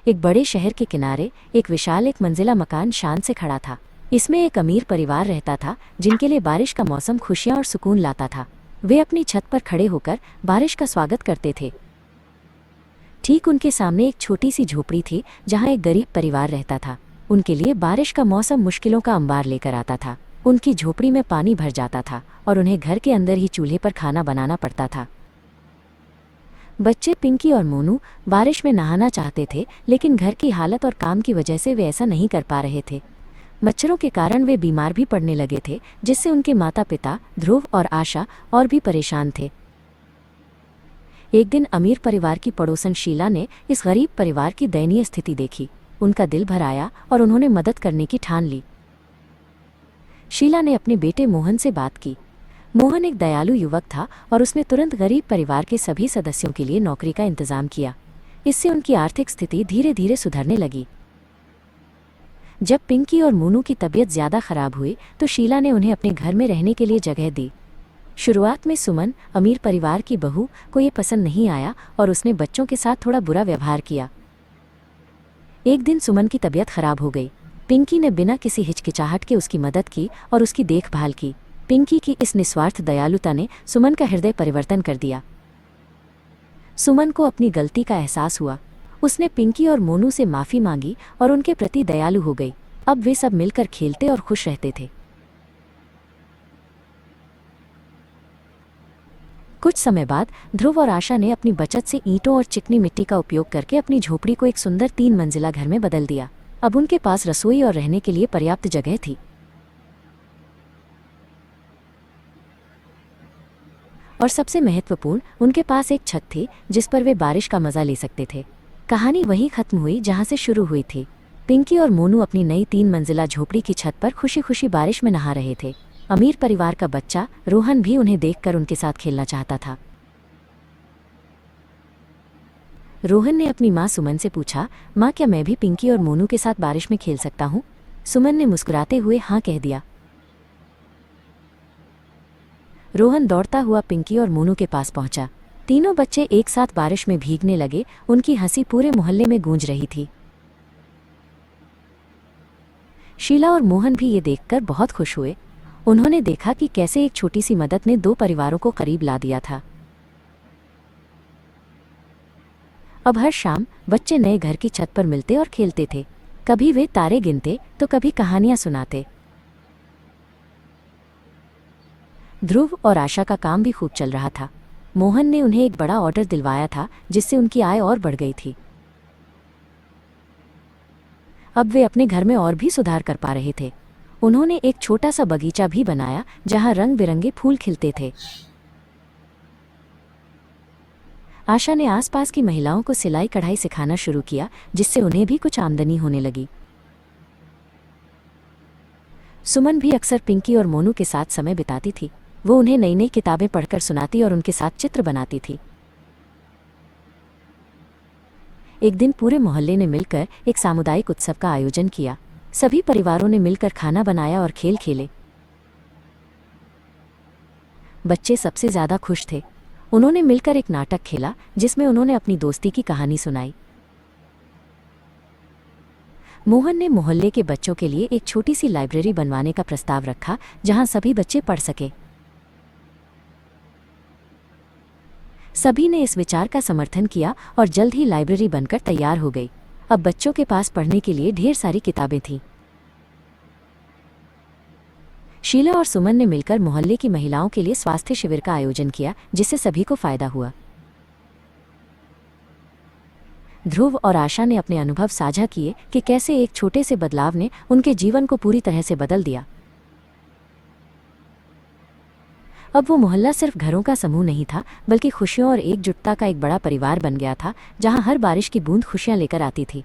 एक बड़े शहर के किनारे एक विशाल एक मंजिला मकान शान से खड़ा था। इसमें एक अमीर परिवार रहता था जिनके लिए बारिश का मौसम खुशियां और सुकून लाता था। वे अपनी छत पर खड़े होकर बारिश का स्वागत करते थे। ठीक उनके सामने एक छोटी सी झोपड़ी थी जहां एक गरीब परिवार रहता था। उनके लिए बारिश का मौसम मुश्किलों का अंबार लेकर आता था। उनकी झोपड़ी में पानी भर जाता था और उन्हें घर के अंदर ही चूल्हे पर खाना बनाना पड़ता था। बच्चे पिंकी और मोनू बारिश में नहाना चाहते थे, लेकिन घर की हालत और काम की वजह से वे ऐसा नहीं कर पा रहे थे। मच्छरों के कारण वे बीमार भी पड़ने लगे थे, जिससे उनके माता पिता ध्रुव और आशा और भी परेशान थे। एक दिन अमीर परिवार की पड़ोसन शीला ने इस गरीब परिवार की दयनीय स्थिति देखी। उनका दिल भर आया और उन्होंने मदद करने की ठान ली। शीला ने अपने बेटे मोहन से बात की। मोहन एक दयालु युवक था और उसने तुरंत गरीब परिवार के सभी सदस्यों के लिए नौकरी का इंतजाम किया। इससे उनकी आर्थिक स्थिति धीरे धीरे सुधरने लगी। जब पिंकी और मोनू की तबीयत ज़्यादा खराब हुई तो शीला ने उन्हें अपने घर में रहने के लिए जगह दी। शुरुआत में सुमन, अमीर परिवार की बहू, को ये पसंद नहीं आया और उसने बच्चों के साथ थोड़ा बुरा व्यवहार किया। एक दिन सुमन की तबीयत खराब हो गई। पिंकी ने बिना किसी हिचकिचाहट के उसकी मदद की और उसकी देखभाल की। पिंकी की इस निस्वार्थ दयालुता ने सुमन का हृदय परिवर्तन कर दिया। सुमन को अपनी गलती का एहसास हुआ। उसने पिंकी और मोनू से माफ़ी मांगी और उनके प्रति दयालु हो गई। अब वे सब मिलकर खेलते और खुश रहते थे। कुछ समय बाद ध्रुव और आशा ने अपनी बचत से ईंटों और चिकनी मिट्टी का उपयोग करके अपनी झोपड़ी को एक सुंदर 3 मंजिला घर में बदल दिया। अब उनके पास रसोई और रहने के लिए पर्याप्त जगह थी। और सबसे महत्वपूर्ण, उनके पास एक छत थी जिस पर वे बारिश का मजा ले सकते थे। कहानी वहीं खत्म हुई जहां से शुरू हुई थी। पिंकी और मोनू अपनी नई 3 मंजिला झोपड़ी की छत पर खुशी खुशी बारिश में नहा रहे थे। अमीर परिवार का बच्चा रोहन भी उन्हें देखकर उनके साथ खेलना चाहता था। रोहन ने अपनी माँ सुमन से पूछा, माँ, क्या मैं भी पिंकी और मोनू के साथ बारिश में खेल सकता हूँ? सुमन ने मुस्कुराते हुए हाँ कह दिया। रोहन दौड़ता हुआ पिंकी और मोनू के पास पहुंचा। तीनों बच्चे एक साथ बारिश में भीगने लगे। उनकी हंसी पूरे मोहल्ले में गूंज रही थी। शीला और मोहन भी ये देखकर बहुत खुश हुए। उन्होंने देखा कि कैसे एक छोटी सी मदद ने 2 परिवारों को करीब ला दिया था। अब हर शाम बच्चे नए घर की छत पर मिलते और खेलते थे। कभी वे तारे गिनते तो कभी कहानियां सुनाते। ध्रुव और आशा का काम भी खूब चल रहा था। मोहन ने उन्हें एक बड़ा ऑर्डर दिलवाया था जिससे उनकी आय और बढ़ गई थी। अब वे अपने घर में और भी सुधार कर पा रहे थे। उन्होंने एक छोटा सा बगीचा भी बनाया जहां रंग बिरंगे फूल खिलते थे। आशा ने आसपास की महिलाओं को सिलाई कढ़ाई सिखाना शुरू किया, जिससे उन्हें भी कुछ आमदनी होने लगी। सुमन भी अक्सर पिंकी और मोनू के साथ समय बिताती थी। वो उन्हें नई नई किताबें पढ़कर सुनाती और उनके साथ चित्र बनाती थी। एक दिन पूरे मोहल्ले ने मिलकर एक सामुदायिक उत्सव का आयोजन किया। सभी परिवारों ने मिलकर खाना बनाया और खेल खेले। बच्चे सबसे ज्यादा खुश थे। उन्होंने मिलकर एक नाटक खेला जिसमें उन्होंने अपनी दोस्ती की कहानी सुनाई। मोहन ने मोहल्ले के बच्चों के लिए एक छोटी सी लाइब्रेरी बनवाने का प्रस्ताव रखा जहां सभी बच्चे पढ़ सके। सभी ने इस विचार का समर्थन किया और जल्द ही लाइब्रेरी बनकर तैयार हो गई। अब बच्चों के पास पढ़ने के लिए ढेर सारी किताबें थीं। शीला और सुमन ने मिलकर मोहल्ले की महिलाओं के लिए स्वास्थ्य शिविर का आयोजन किया, जिससे सभी को फायदा हुआ। ध्रुव और आशा ने अपने अनुभव साझा किए कि कैसे एक छोटे से बदलाव ने उनके जीवन को पूरी तरह से बदल दिया। अब वो मोहल्ला सिर्फ घरों का समूह नहीं था, बल्कि खुशियों और एकजुटता का एक बड़ा परिवार बन गया था, जहां हर बारिश की बूंद खुशियां लेकर आती थी।